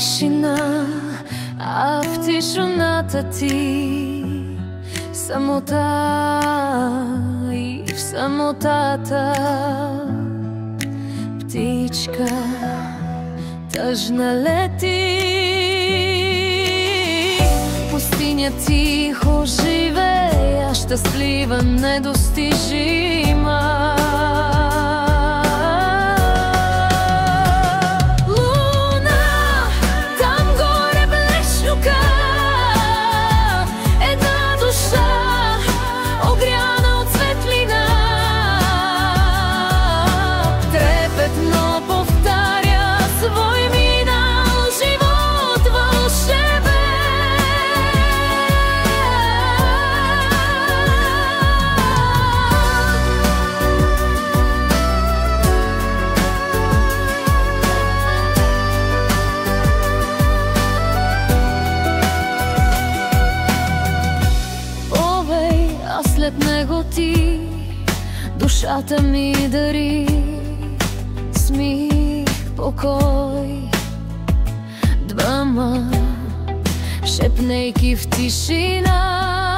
тишина, а в тишината ти самота, и в самотата птичка тъжна лети. Пустиня тихо живея, щастлива, недостижима. След него ти душата ми дари смих, покой. Двама шепнейки в тишина,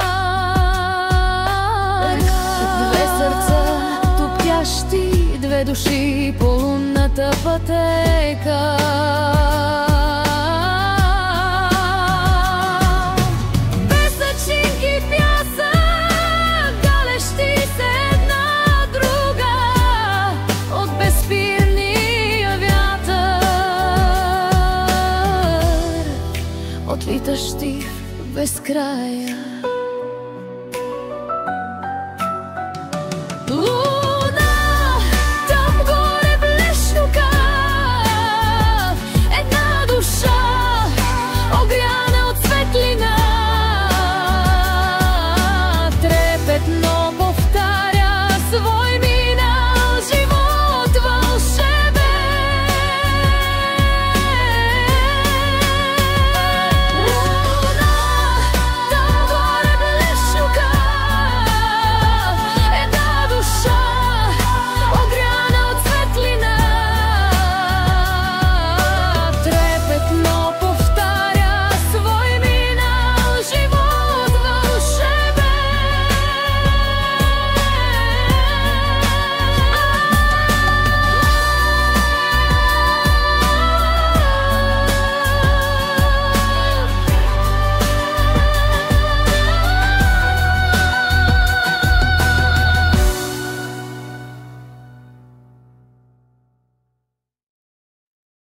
две сърца топтящи, две души по лунната пътека. Отлитащи в безкрая.